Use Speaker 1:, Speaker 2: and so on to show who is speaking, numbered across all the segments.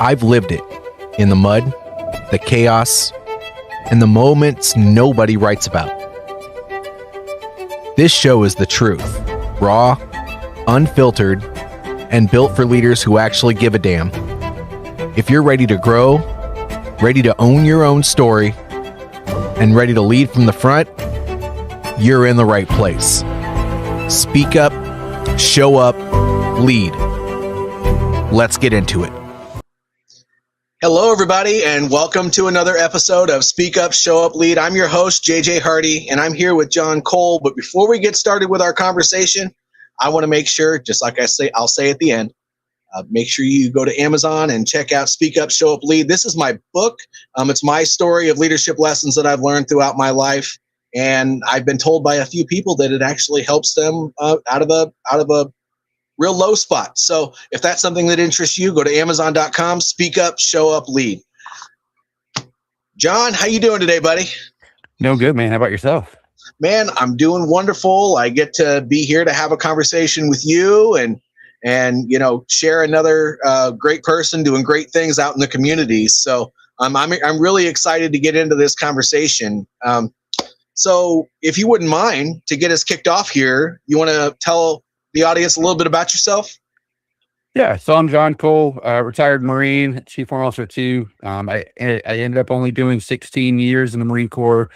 Speaker 1: I've lived it in the mud, the chaos, and the moments nobody writes about. This show is the truth, raw, unfiltered, and built for leaders who actually give a damn. If you're ready to grow, ready to own your own story, and ready to lead from the front, you're in the right place. Speak up, show up, lead. Let's get into it. Hello, everybody, and welcome to another episode of Speak Up, Show Up, Lead. I'm your host, JJ Hardy, and I'm here with Jon Cole. But before we get started with our conversation, I want to make sure, just like I'll say at the end, make sure you go to Amazon and check out Speak Up, Show Up, Lead. This is my book. It's my story of leadership lessons that I've learned throughout my life, and I've been told by a few people that it actually helps them out of a real low spot. So if that's something that interests you, go to Amazon.com, Speak Up, Show Up, Lead. Jon, how you doing today, buddy?
Speaker 2: No, good, man. How about yourself?
Speaker 1: Man, I'm doing wonderful. I get to be here to have a conversation with you and share another great person doing great things out in the community. So I'm really excited to get into this conversation. So if you wouldn't mind, to get us kicked off here, you want to tell the audience a little bit about yourself?
Speaker 2: Yeah, so I'm Jon Cole, retired Marine, Chief Warrant Officer 2. I ended up only doing 16 years in the Marine Corps.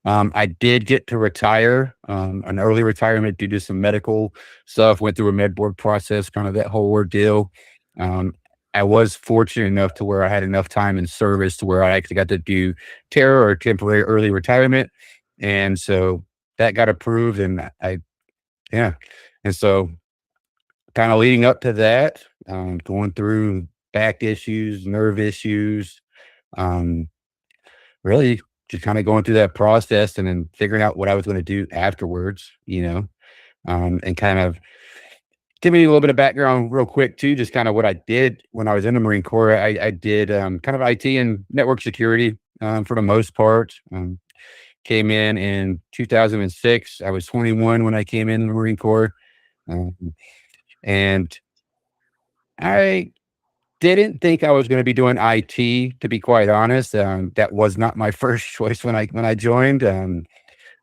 Speaker 2: I did get to retire, an early retirement due to some medical stuff, went through a med board process, kind of that whole ordeal. I was fortunate enough to where I had enough time in service to where I actually got to do terror or temporary early retirement. And so that got approved, and And so kind of leading up to that, going through back issues, nerve issues, really just kind of going through that process and then figuring out what I was going to do afterwards, and kind of give me a little bit of background real quick too, just kind of what I did when I was in the Marine Corps. I did kind of IT and network security for the most part. Came in 2006. I was 21 when I came in the Marine Corps. And I didn't think I was going to be doing IT, to be quite honest. That was not my first choice when I joined. I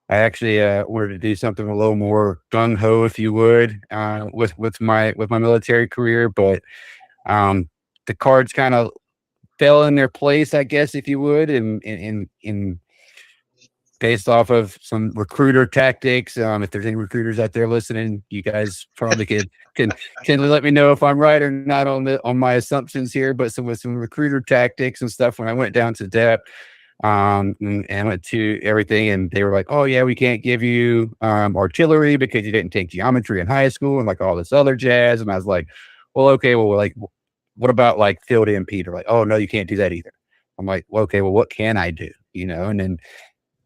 Speaker 2: actually wanted to do something a little more gung ho, if you would, with my military career. But the cards kind of fell in their place, I guess, if you would, in based off of some recruiter tactics. If there's any recruiters out there listening, you guys probably can let me know if I'm right or not on my assumptions here. But with some recruiter tactics and stuff, when I went down to depth, and went to everything, and they were like, "Oh yeah, we can't give you artillery because you didn't take geometry in high school," and like all this other jazz. And I was like, "Well, okay, well, like, what about like field MP?" They're like, "Oh no, you can't do that either." I'm like, "Well, okay, well, what can I do?" And then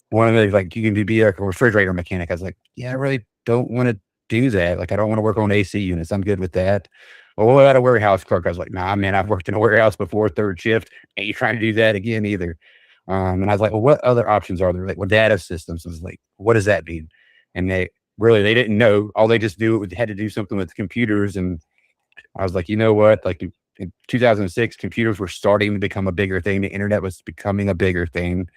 Speaker 2: one of the, like, you can be like a refrigerator mechanic. I was like, yeah, I really don't want to do that. Like, I don't want to work on AC units. I'm good with that. Well, what about a warehouse clerk? I was like, nah, man, I've worked in a warehouse before, third shift. Ain't you trying to do that again either? And I was like, well, what other options are there? Like, well, data systems. I was like, what does that mean? And they didn't know. All they just knew had to do something with computers. And I was like, you know what? Like, in 2006, computers were starting to become a bigger thing. The internet was becoming a bigger thing. And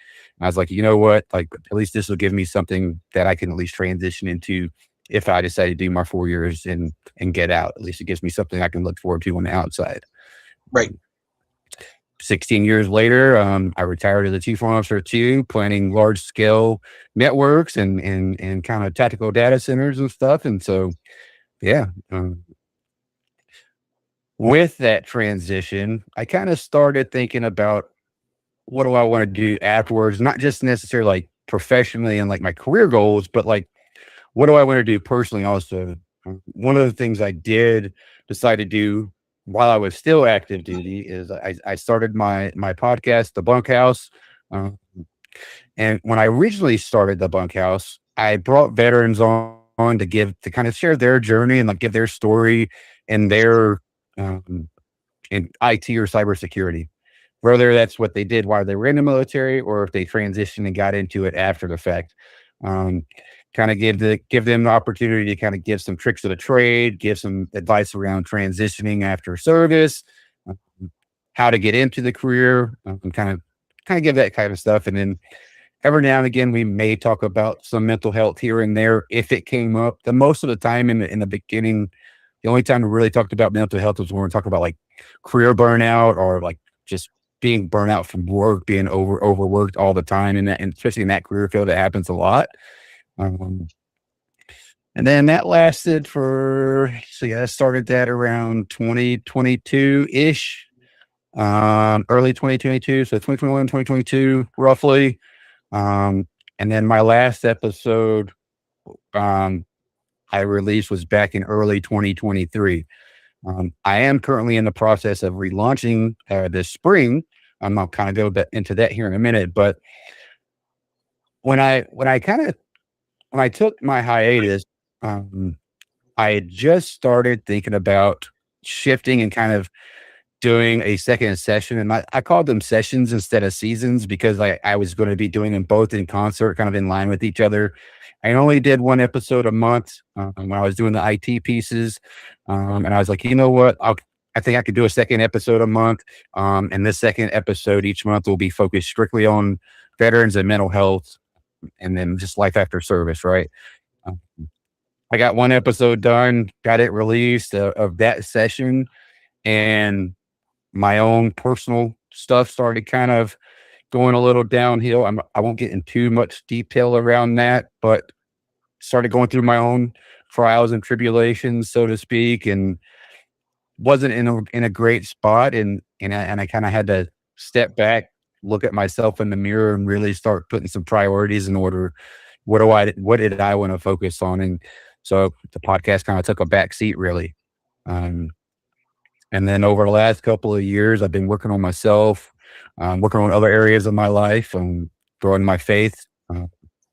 Speaker 2: I was like, you know what? Like, at least this will give me something that I can at least transition into if I decide to do my 4 years and get out. At least it gives me something I can look forward to on the outside.
Speaker 1: Right.
Speaker 2: 16 years later, I retired as a Chief Warrant Officer 2, planning large scale networks and kind of tactical data centers and stuff. And so, yeah. With that transition, I kind of started thinking about, what do I want to do afterwards? Not just necessarily like professionally and like my career goals, but like, what do I want to do personally also? One of the things I did decide to do while I was still active duty is I started my podcast, the Bunkhouse. And when I originally started the Bunkhouse, I brought veterans on to kind of share their journey and like give their story and their in IT or cybersecurity, whether that's what they did while they were in the military or if they transitioned and got into it after the fact. Kind of give them the opportunity to kind of give some tricks of the trade, give some advice around transitioning after service, how to get into the career, and kind of give that kind of stuff. And then every now and again, we may talk about some mental health here and there if it came up. The most of the time in the beginning, the only time we really talked about mental health was when we're talking about like career burnout or like just being burnout from work, being overworked all the time, and especially in that career field, it happens a lot. Um, and then that lasted for, so yeah, I started that around 2022 ish, early 2022. So 2021, 2022, roughly. Um, and then my last episode, um, I released was back in early 2023. I am currently in the process of relaunching this spring. I'll kind of go into that here in a minute, but when I kind of when I took my hiatus, um, I had just started thinking about shifting and kind of doing a second session, and I called them sessions instead of seasons because I was going to be doing them both in concert, kind of in line with each other. I only did one episode a month when I was doing the IT pieces, and I was like, you know what, I think I could do a second episode a month, and this second episode each month will be focused strictly on veterans and mental health, and then just life after service, right? Um, I got one episode done, got it released of that session, and my own personal stuff started kind of going a little downhill. I won't get in too much detail around that, but started going through my own trials and tribulations, so to speak, and wasn't in a great spot. And I kind of had to step back, look at myself in the mirror, and really start putting some priorities in order. What did I want to focus on? And so the podcast kind of took a back seat, really. Um, and then over the last couple of years, I've been working on myself, working on other areas of my life, and growing my faith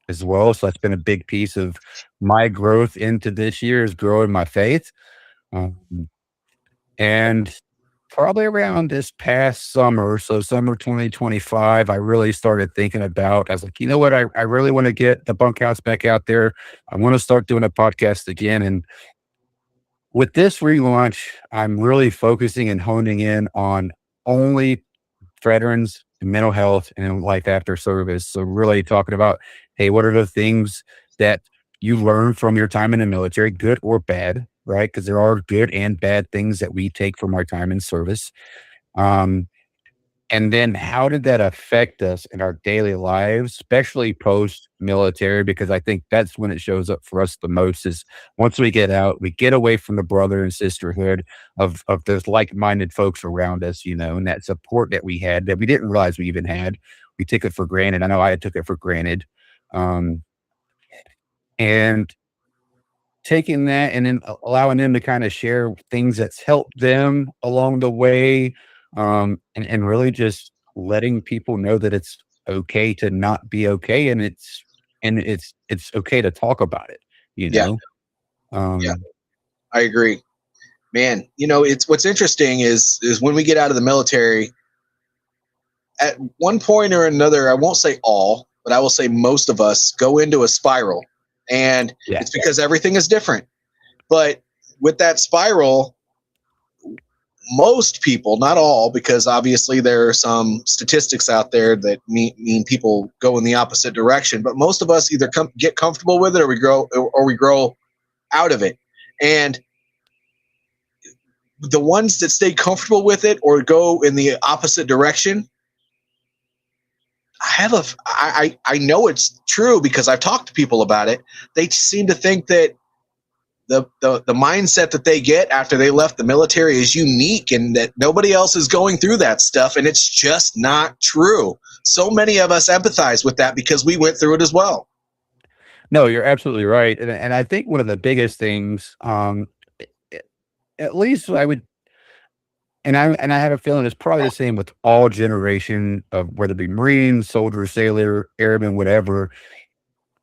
Speaker 2: as well. So that's been a big piece of my growth into this year is growing my faith. Um, and probably around this past summer, so summer 2025, I really started thinking about, I was like, you know what? I really want to get the bunkhouse back out there. I want to start doing a podcast again. And with this relaunch, I'm really focusing and honing in on only veterans, mental health, and life after service. So really talking about, hey, what are the things that you learn from your time in the military, good or bad, right? Because there are good and bad things that we take from our time in service. Um, and then how did that affect us in our daily lives, especially post military? Because I think that's when it shows up for us the most is once we get out, we get away from the brother and sisterhood of those like-minded folks around us, and that support that we had that we didn't realize we even had. We took it for granted. I know I took it for granted. Um, and taking that and then allowing them to kind of share things that's helped them along the way, and really just letting people know that it's okay to not be okay, and it's okay to talk about it, you
Speaker 3: Yeah,
Speaker 2: know?
Speaker 3: yeah,
Speaker 2: Um,
Speaker 3: I agree. Man, it's what's interesting is when we get out of the military, at one point or another, I won't say all, but I will say most of us go into a spiral. And
Speaker 2: yeah.
Speaker 3: it's because everything is different. But with that spiral, most people, not all, because obviously there are some statistics out there that mean people go in the opposite direction. But most of us either get comfortable with it, or we grow out of it. And the ones that stay comfortable with it or go in the opposite direction, I know it's true because I've talked to people about it. They seem to think that the mindset that they get after they left the military is unique and that nobody else is going through that stuff, and it's just not true. So many of us empathize with that because we went through it as well.
Speaker 2: No, you're absolutely right, and I think one of the biggest things, at least I would, and I have a feeling it's probably the same with all generation of whether it be Marine, soldier, sailor, airman, whatever.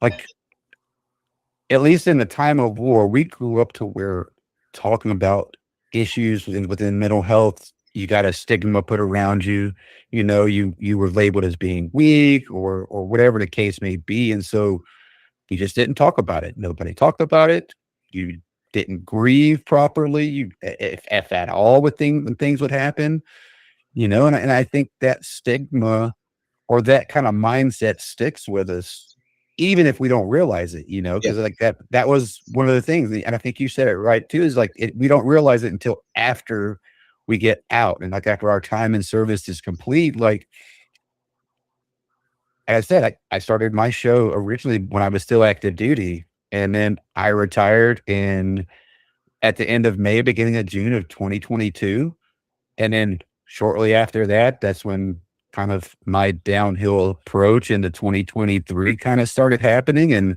Speaker 2: Like, at least in the time of war, we grew up to where talking about issues within mental health, you got a stigma put around you. You were labeled as being weak or whatever the case may be, and so you just didn't talk about it. Nobody talked about it. You didn't grieve properly. If at all, when things would happen. And I think that stigma or that kind of mindset sticks with us, even if we don't realize it,
Speaker 3: Yeah.
Speaker 2: because like that was one of the things. And I think you said it right too, is like we don't realize it until after we get out and like after our time in service is complete. Like I said, I started my show originally when I was still active duty, and then I retired at the end of May, beginning of June of 2022. And then shortly after that, that's when kind of my downhill approach into 2023 kind of started happening. And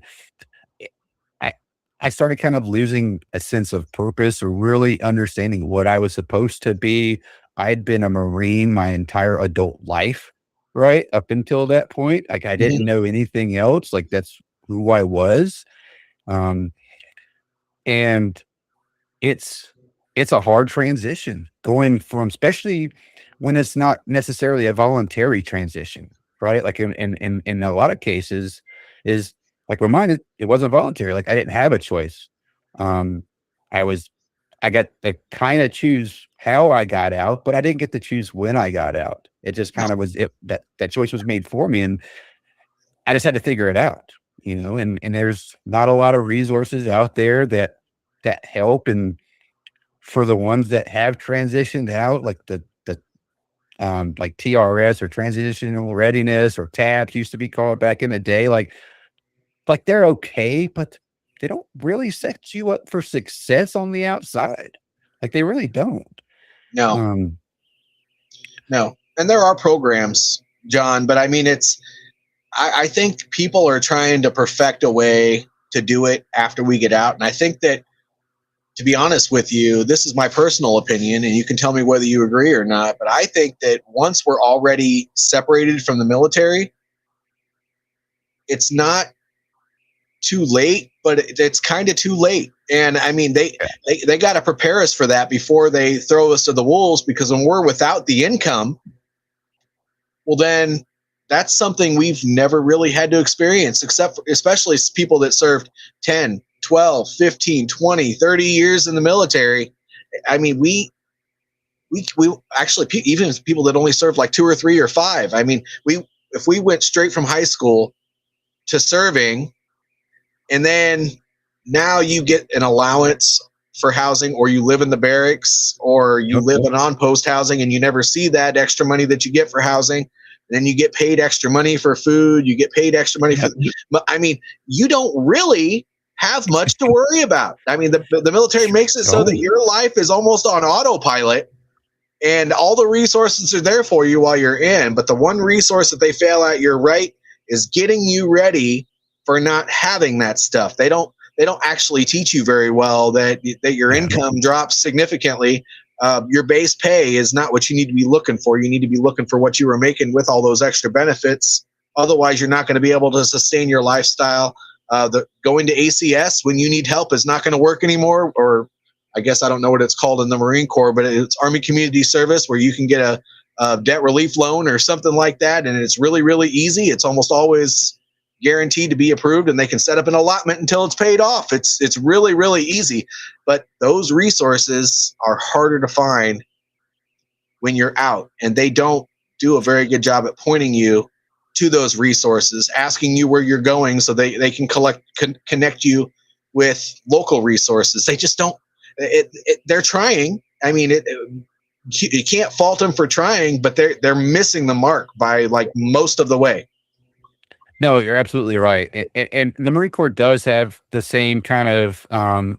Speaker 2: I, I started kind of losing a sense of purpose or really understanding what I was supposed to be. I'd been a Marine my entire adult life, right? Up until that point. Like I
Speaker 3: Mhm.
Speaker 2: didn't know anything else. Like that's who I was. Um, and It's it's a hard transition going from, especially when it's not necessarily a voluntary transition, right? Like in a lot of cases is like with mine, it wasn't voluntary. Like I didn't have a choice. Um, I was I got to kind of choose how I got out, but I didn't get to choose when I got out. It just
Speaker 3: No.
Speaker 2: kind of was that choice was made for me, and I just had to figure it out. And there's not a lot of resources out there that help. And for the ones that have transitioned out, like the like TRS or transitional readiness or TAPS used to be called back in the day, like they're okay, but they don't really set you up for success on the outside. Like they really don't.
Speaker 3: No.
Speaker 2: Um,
Speaker 3: No. And there are programs, John, but I mean, I think people are trying to perfect a way to do it after we get out. And I think that, to be honest with you, this is my personal opinion, and you can tell me whether you agree or not. But I think that once we're already separated from the military, it's not too late, but it's kind of too late. And I mean, they got to prepare us for that before they throw us to the wolves, because when we're without the income, well, then that's something we've never really had to experience, except for, especially people that served 10, 12, 15, 20, 30 years in the military. I mean, we actually, even people that only served like 2 or 3 or 5. I mean, if we went straight from high school to serving, and then now you get an allowance for housing, or you live in the barracks, or you live in on-post housing, and you never see that extra money that you get for housing. And then you get paid extra money for food. You get paid extra money for. I mean, you don't really have much to worry about. I mean, the military makes it so that your life is almost on autopilot, and all the resources are there for you while you're in. But the one resource that they fail at, you're right, is getting you ready for not having that stuff. They don't actually teach you very well that your income drops significantly. Your base pay is not what you need to be looking for. You need to be looking for what you were making with all those extra benefits. Otherwise, you're not going to be able to sustain your lifestyle. Going to ACS when you need help is not going to work anymore. Or I guess I don't know what it's called in the Marine Corps, but it's Army Community Service, where you can get a debt relief loan or something like that. And it's really, really easy. It's almost always guaranteed to be approved, and they can set up an allotment until it's paid off. It's really, really easy. But those resources are harder to find when you're out, and they don't do a very good job at pointing you to those resources, asking you where you're going so they can connect you with local resources. They just don't. They're trying. I mean, you can't fault them for trying, but they're missing the mark by like most of the way.
Speaker 2: No, you're absolutely right. And the Marine Corps does have the same kind of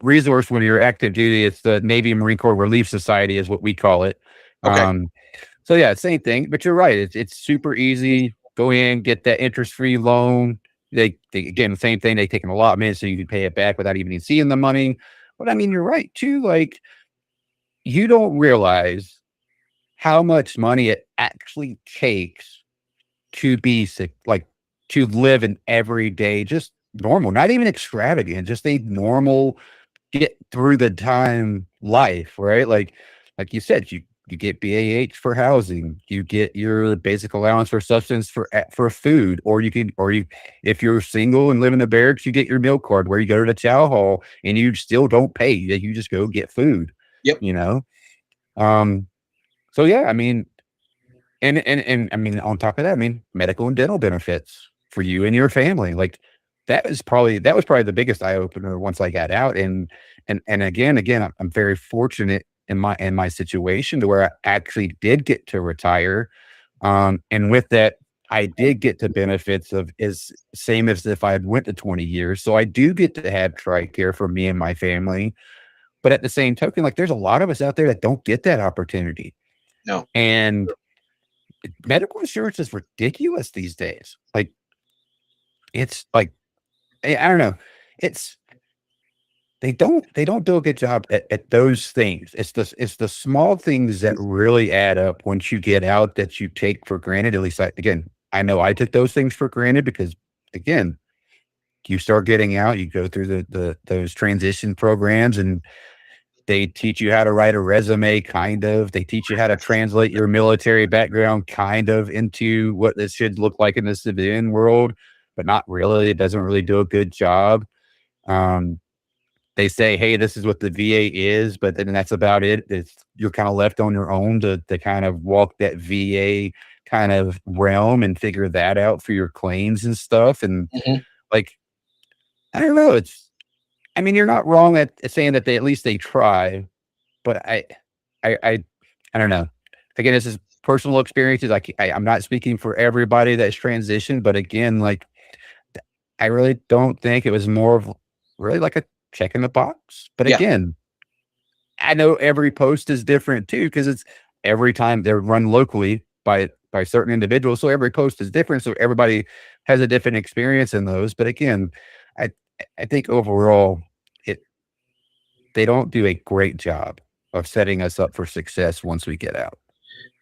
Speaker 2: resource when you're active duty. It's the Navy and Marine Corps Relief Society is what we call it.
Speaker 3: Okay.
Speaker 2: So yeah, same thing, but you're right. It's super easy. Go in, get that interest-free loan. They again, the same thing. They take an allotment so you can pay it back without even seeing the money. But I mean, you're right too. Like you don't realize how much money it actually takes to be sick, like to live an everyday, just normal, not even extravagant, just a normal get through the time life, right? Like you said, you get BAH for housing, you get your basic allowance for substance for food, or you if you're single and live in the barracks, you get your meal card where you go to the chow hall and you still don't pay, you just go get food.
Speaker 3: Yep.
Speaker 2: You know? So yeah, I mean, And I mean, on top of that, I mean, medical and dental benefits for you and your family. Like that was probably the biggest eye opener once I got out. And again, I'm very fortunate in my situation to where I actually did get to retire. And with that, I did get the benefits of is same as if I had went to 20 years. So I do get to have TRICARE for me and my family. But at the same token, like there's a lot of us out there that don't get that opportunity.
Speaker 3: No.
Speaker 2: And medical insurance is ridiculous these days. Like it's like I don't know. It's they don't do a good job at those things. It's the small things that really add up once you get out that you take for granted. At least again, I know I took those things for granted because again, you start getting out, you go through the those transition programs and they teach you how to write a resume, kind of. They teach you how to translate your military background, kind of, into what this should look like in the civilian world, but not really. It doesn't really do a good job. Um, they say, hey, this is what the VA is, but then that's about it. You're kind of left on your own to kind of walk that VA kind of realm and figure that out for your claims and stuff. And like, I don't know. I mean, you're not wrong at saying that at least they try, but I, I, I don't know. Again, this is personal experiences. I'm not speaking for everybody that's transitioned, but again, like, I really don't think it was more of really like a check in the box. But
Speaker 3: Yeah.
Speaker 2: again, I know every post is different too, because it's every time they're run locally by certain individuals. So every post is different. So everybody has a different experience in those. But again, I I think overall it they don't do a great job of setting us up for success once we get out.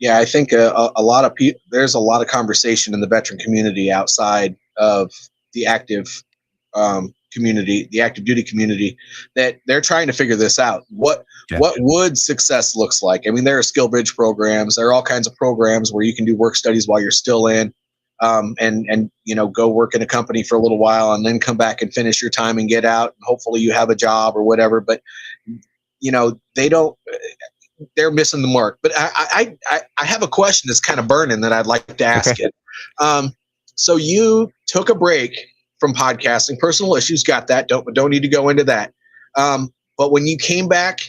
Speaker 3: Yeah, I think a lot of people. There's a lot of conversation in the veteran community outside of the active community, the active duty community, that they're trying to figure this out. What would success looks like? I mean, there are skill bridge programs. There are all kinds of programs where you can do work studies while you're still in, and go work in a company for a little while and then come back and finish your time and get out. And hopefully you have a job or whatever. But they don't. They're missing the mark. But I have a question that's kind of burning that I'd like to ask it. So you took a break from podcasting, personal issues, got that. Don't need to go into that. But when you came back,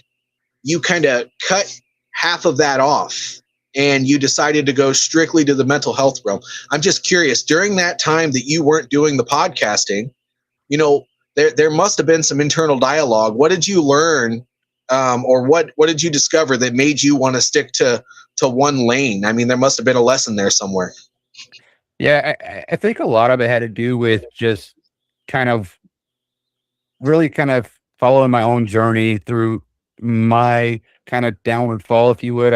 Speaker 3: you kind of cut half of that off and you decided to go strictly to the mental health realm. I'm just curious, during that time that you weren't doing the podcasting, there must have been some internal dialogue. What did you learn? Or what did you discover that made you want to stick to one lane? I mean, there must have been a lesson there somewhere.
Speaker 2: Yeah, I think a lot of it had to do with just really kind of following my own journey through my kind of downward fall, if you would.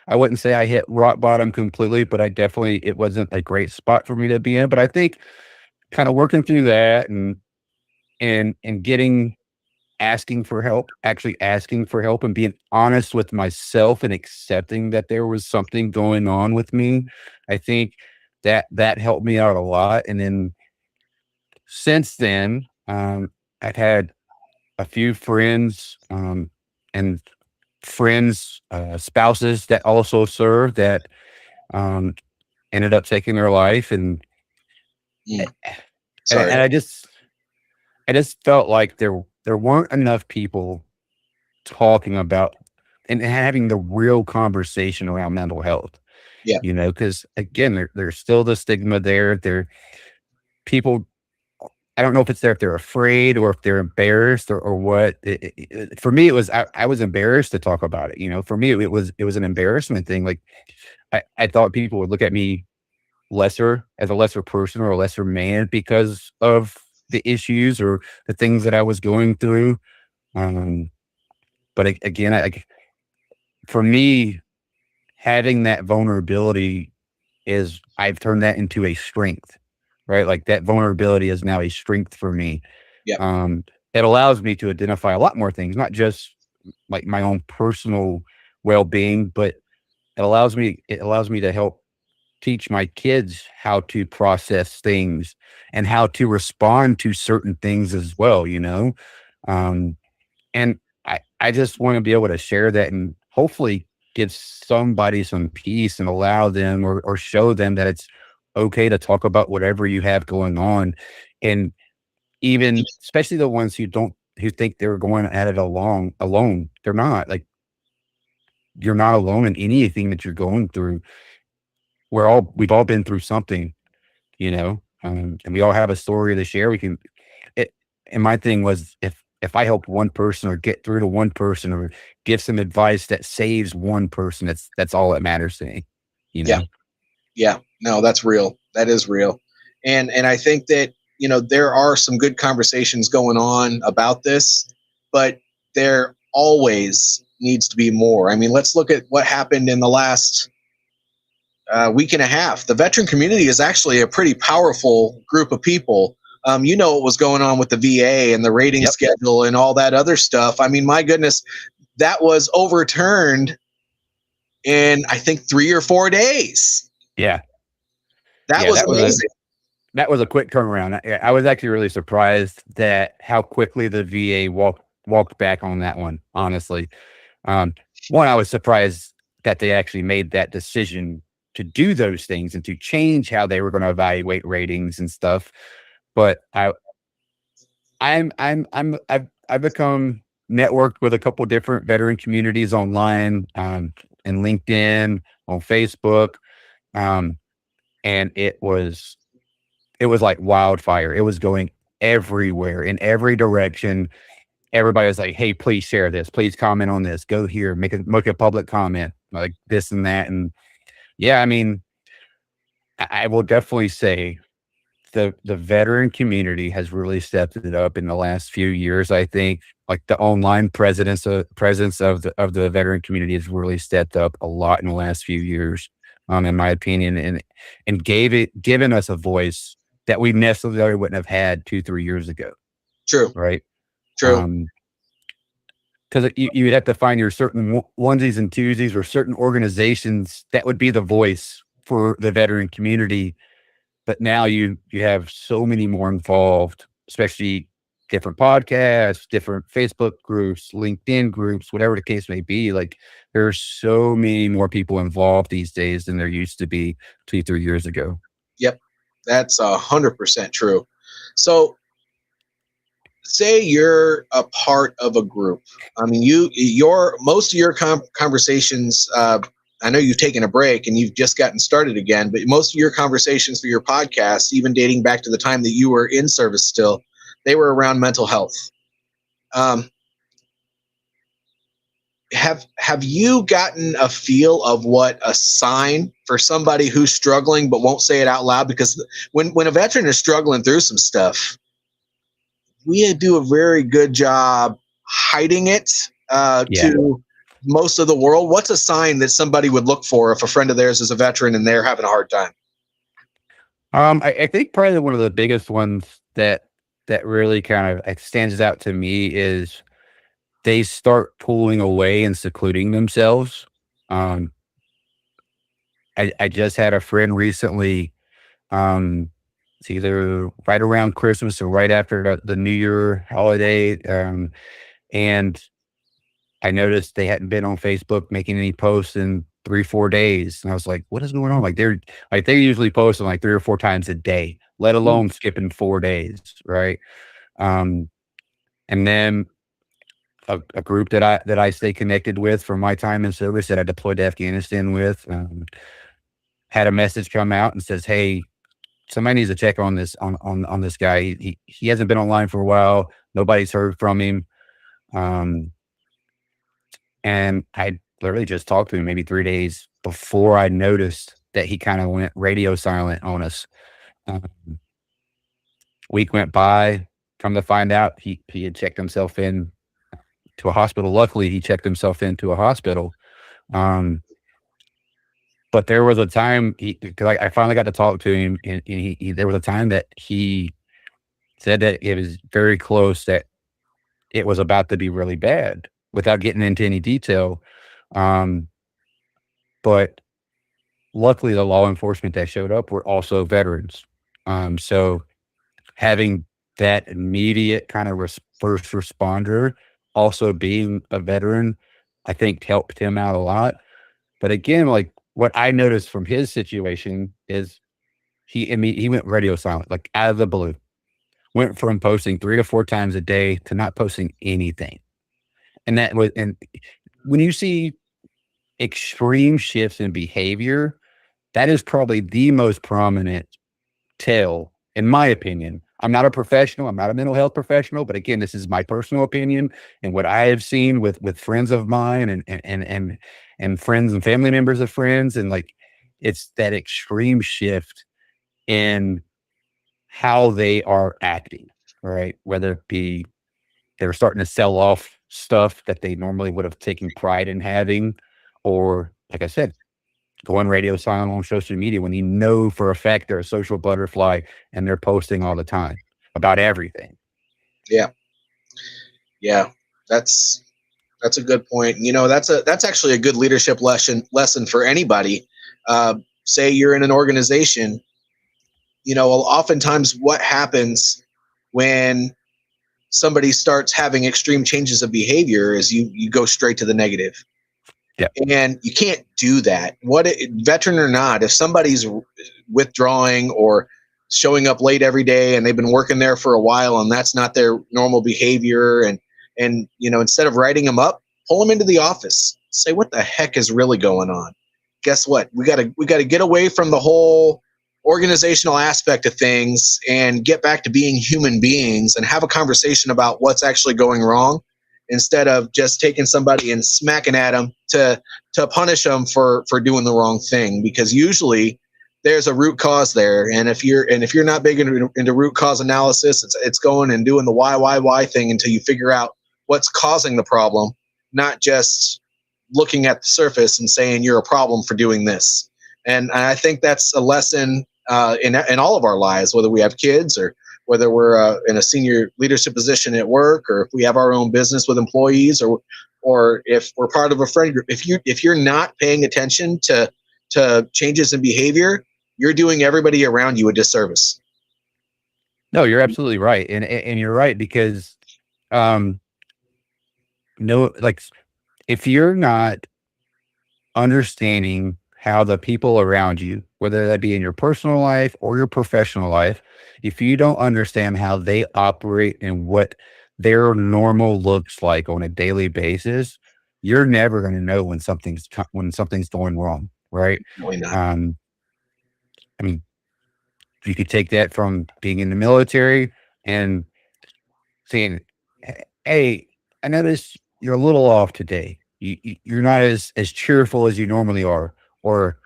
Speaker 2: I wouldn't say I hit rock bottom completely, but it wasn't a great spot for me to be in. But I think kind of working through that and asking for help and being honest with myself and accepting that there was something going on with me. I think that helped me out a lot. And then since then, I've had a few friends, and friends, spouses that also serve that, ended up taking their life. And,
Speaker 3: Sorry.
Speaker 2: and I just felt like there weren't enough people talking about and having the real conversation around mental health.
Speaker 3: Yeah.
Speaker 2: Because again, there's still the stigma there. People, I don't know if they're afraid or if they're embarrassed or what. For me, it was, I was embarrassed to talk about it. For me, it was an embarrassment thing. Like I thought people would look at me as a lesser person or a lesser man because of the issues or the things that I was going through. But again, for me, having that vulnerability I've turned that into a strength, right? Like that vulnerability is now a strength for me.
Speaker 3: Yeah.
Speaker 2: It allows me to identify a lot more things, not just like my own personal well-being, but it allows me to help teach my kids how to process things and how to respond to certain things as well, and I just want to be able to share that and hopefully give somebody some peace and allow them or show them that it's okay to talk about whatever you have going on. And even especially the ones who think they're going at it alone. They're not. Like, you're not alone in anything that you're going through. We've all been through something, and we all have a story to share. And my thing was, if I help one person or get through to one person or give some advice that saves one person, that's all that matters to me.
Speaker 3: Yeah. No, that's real. That is real. And I think that, there are some good conversations going on about this, but there always needs to be more. I mean, let's look at what happened in the last week and a half. The veteran community is actually a pretty powerful group of people. What was going on with the VA and the rating schedule and all that other stuff. I mean, my goodness, that was overturned in, I think, 3 or 4 days.
Speaker 2: Yeah.
Speaker 3: That was amazing.
Speaker 2: That was a quick turnaround. I was actually really surprised that how quickly the VA walked back on that one, honestly. One, I was surprised that they actually made that decision to do those things and to change how they were going to evaluate ratings and stuff. But I've become networked with a couple different veteran communities online, and LinkedIn, on Facebook, and it was like wildfire. It was going everywhere, in every direction. Everybody was like, "Hey, please share this. Please comment on this. Go here, make a public comment, like this and that." And yeah, I mean, I will definitely say the veteran community has really stepped it up in the last few years. I think like the online presence of the veteran community has really stepped up a lot in the last few years, in my opinion, and given us a voice that we necessarily wouldn't have had 2-3 years ago.
Speaker 3: True.
Speaker 2: Right.
Speaker 3: True.
Speaker 2: Because you'd have to find your certain onesies and twosies or certain organizations that would be the voice for the veteran community. But now you have so many more involved, especially different podcasts, different Facebook groups, LinkedIn groups, whatever the case may be. Like, there's so many more people involved these days than there used to be 2-3 years ago.
Speaker 3: Yep. That's 100% true. So say you're a part of a group. I mean, most of your conversations, I know you've taken a break and you've just gotten started again, but most of your conversations for your podcast, even dating back to the time that you were in service still, they were around mental health. Have you gotten a feel of what a sign for somebody who's struggling but won't say it out loud? Because when a veteran is struggling through some stuff, we do a very good job hiding it to most of the world. What's a sign that somebody would look for if a friend of theirs is a veteran and they're having a hard time?
Speaker 2: I think probably one of the biggest ones that really kind of stands out to me is they start pulling away and secluding themselves. I just had a friend recently, it's either right around Christmas or right after the New Year holiday, and I noticed they hadn't been on Facebook making any posts in 3-4 days, and I was like, "What is going on?" Like they're usually posting like 3 or 4 times a day, let alone skipping 4 days, right? And then a group that I stay connected with from my time in service that I deployed to Afghanistan with, had a message come out and says, "Hey, somebody needs to check on this on this guy. He hasn't been online for a while. Nobody's heard from him." And I literally just talked to him maybe 3 days before I noticed that he kind of went radio silent on us. Week went by. Come to find out, he had checked himself in to a hospital. Luckily, he checked himself into a hospital. But there was a time because I finally got to talk to him, and there was a time that he said that it was very close, that it was about to be really bad, without getting into any detail. But luckily, the law enforcement that showed up were also veterans. So having that immediate kind of first responder also being a veteran, I think helped him out a lot. But again, like what I noticed from his situation is he went radio silent, like out of the blue. Went from posting 3 to 4 times a day to not posting anything. And when you see extreme shifts in behavior, that is probably the most prominent tell, in my opinion. I'm not a professional. I'm not a mental health professional, but again, this is my personal opinion and what I have seen with friends of mine and friends and family members of friends. And like, it's that extreme shift in how they are acting, right? Whether it be they're starting to sell off stuff that they normally would have taken pride in having, or like I said, going radio silent on social media when you know for a fact they're a social butterfly and they're posting all the time about everything.
Speaker 3: Yeah. Yeah. That's a good point. You know, that's actually a good leadership lesson for anybody. Say you're in an organization, you know, oftentimes what happens when somebody starts having extreme changes of behavior is you go straight to the negative.
Speaker 2: Yeah.
Speaker 3: And you can't do that. Veteran or not, if somebody's withdrawing or showing up late every day and they've been working there for a while and that's not their normal behavior, and you know, instead of writing them up, pull them into the office. Say, what the heck is really going on? Guess what? We got to get away from the whole organizational aspect of things and get back to being human beings and have a conversation about what's actually going wrong, instead of just taking somebody and smacking at them to punish them for doing the wrong thing. Because usually there's a root cause there, and if you're not big into root cause analysis, it's going and doing the why thing until you figure out what's causing the problem, not just looking at the surface and saying you're a problem for doing this. And I think that's a lesson in all of our lives, whether we have kids or whether we're in a senior leadership position at work, or if we have our own business with employees, or if we're part of a friend group. If you're not paying attention to changes in behavior, you're doing everybody around you a disservice.
Speaker 2: No, you're absolutely right. And you're right, because no, like, if you're not understanding how the people around you, whether that be in your personal life or your professional life, if you don't understand how they operate and what their normal looks like on a daily basis, you're never going to know when something's going wrong, right?
Speaker 3: Really not.
Speaker 2: I mean, you could take that from being in the military and saying, "Hey, I noticed you're a little off today. You're not as cheerful as you normally are," or,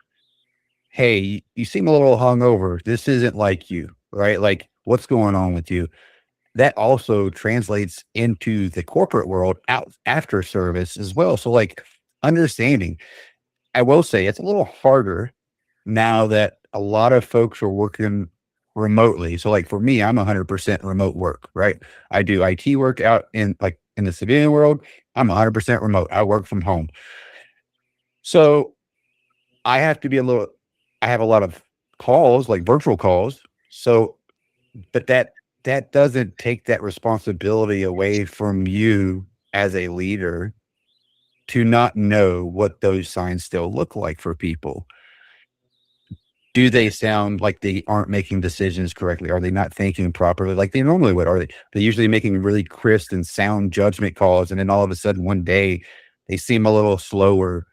Speaker 2: "Hey, you seem a little hungover. This isn't like you," right? Like, what's going on with you? That also translates into the corporate world out after service as well. So, like, understanding, I will say it's a little harder now that a lot of folks are working remotely. So, like, for me, I'm 100% remote work, right? I do IT work out in the civilian world. I'm 100% remote. I work from home. So I have to be I have a lot of calls, like virtual calls. So, but that doesn't take that responsibility away from you as a leader to not know what those signs still look like for people. Do they sound like they aren't making decisions correctly? Are they not thinking properly like they normally would? Are they usually making really crisp and sound judgment calls, and then all of a sudden one day they seem a little slower?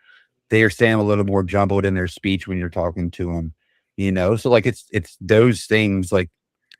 Speaker 2: They are saying a little more jumbled in their speech when you're talking to them, you know? So like, it's those things, like,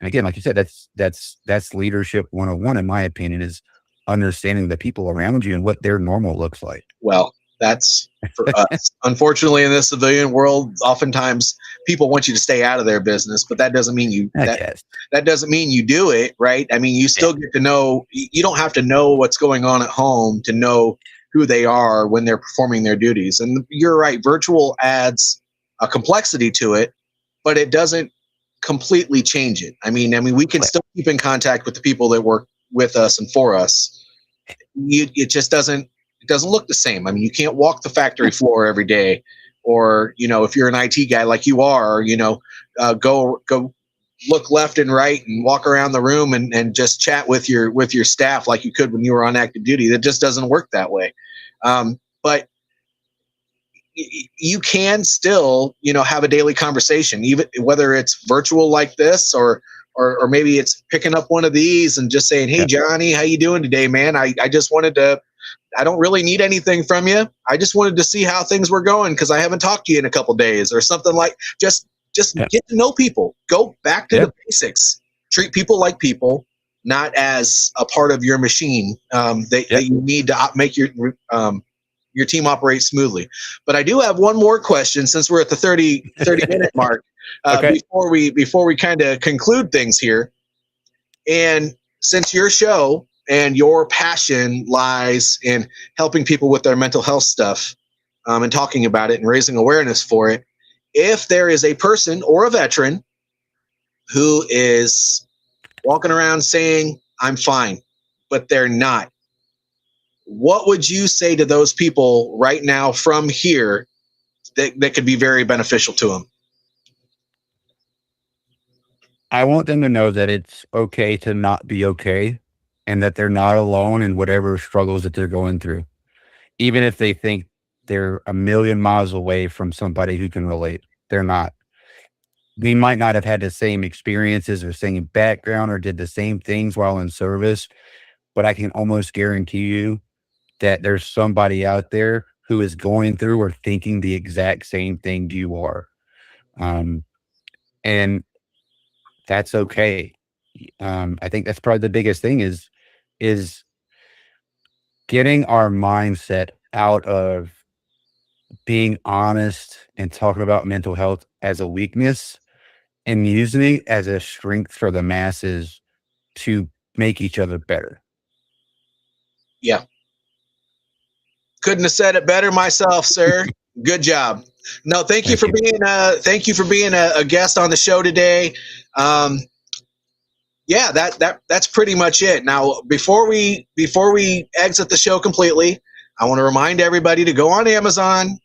Speaker 2: again, like you said, that's leadership 101, in my opinion, is understanding the people around you and what their normal looks like.
Speaker 3: Well, that's for us. Unfortunately, in the civilian world, oftentimes people want you to stay out of their business, but that doesn't mean that doesn't mean you do it, right? I mean, you still get to know. You don't have to know what's going on at home to know who they are when they're performing their duties. And you're right, virtual adds a complexity to it, but it doesn't completely change it. I mean, we can still keep in contact with the people that work with us and for us. It just doesn't look the same. I mean, you can't walk the factory floor every day, or, you know, if you're an IT guy like you are, you know, go look left and right and walk around the room and just chat with your staff like you could when you were on active duty. That just doesn't work that way. But you can still, have a daily conversation, even whether it's virtual like this, or maybe it's picking up one of these and just saying, "Hey, Johnny, how you doing today, man? I just wanted to, I don't really need anything from you. I just wanted to see how things were going because I haven't talked to you in a couple days," or something like just get to know people. Go back to the basics. Treat people like people, not as a part of your machine that you need to make your team operate smoothly. But I do have one more question since we're at the 30 minute mark before we kind of conclude things here. And since your show and your passion lies in helping people with their mental health stuff and talking about it and raising awareness for it, if there is a person or a veteran who is walking around saying, "I'm fine," but they're not, what would you say to those people right now from here that could be very beneficial to them?
Speaker 2: I want them to know that it's okay to not be okay, and that they're not alone in whatever struggles that they're going through. Even if they think they're a million miles away from somebody who can relate, they're not. We might not have had the same experiences or same background or did the same things while in service, but I can almost guarantee you that there's somebody out there who is going through or thinking the exact same thing you are. And that's okay. I think that's probably the biggest thing is getting our mindset out of being honest and talking about mental health as a weakness and using it as a strength for the masses to make each other better.
Speaker 3: Yeah. Couldn't have said it better myself, sir. Good job. No, thank you for being a guest on the show today. Yeah, that's pretty much it. Now, before we exit the show completely, I want to remind everybody to go on Amazon.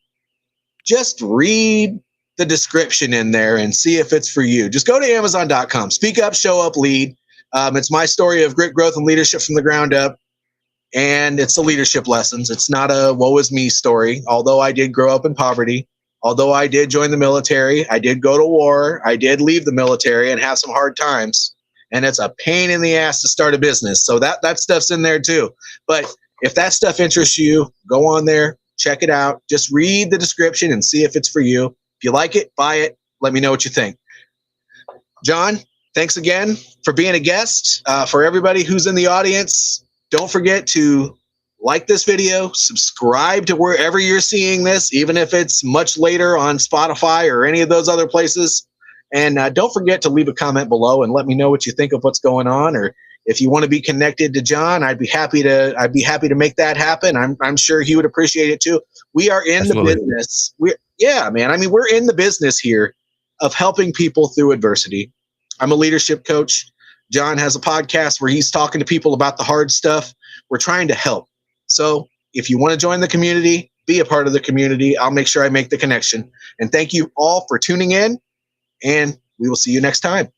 Speaker 3: Just read the description in there and see if it's for you. Just go to Amazon.com. Speak up, show up, lead. It's my story of grit, growth, and leadership from the ground up. And it's the leadership lessons. It's not a woe is me story. Although I did grow up in poverty, although I did join the military, I did go to war, I did leave the military and have some hard times. And it's a pain in the ass to start a business. So that stuff's in there too. But if that stuff interests you, go on there, check it out. Just read the description and see if it's for you. If you like it, buy it. Let me know what you think. John, thanks again for being a guest. For everybody who's in the audience, don't forget to like this video, subscribe to wherever you're seeing this, even if it's much later on Spotify or any of those other places. And don't forget to leave a comment below and let me know what you think of what's going on. Or if you want to be connected to John, I'd be happy to make that happen. I'm sure he would appreciate it too. We are in the business. We're in the business here of helping people through adversity. I'm a leadership coach. John has a podcast where he's talking to people about the hard stuff. We're trying to help. So if you want to join the community, be a part of the community. I'll make sure I make the connection. And thank you all for tuning in, and we will see you next time.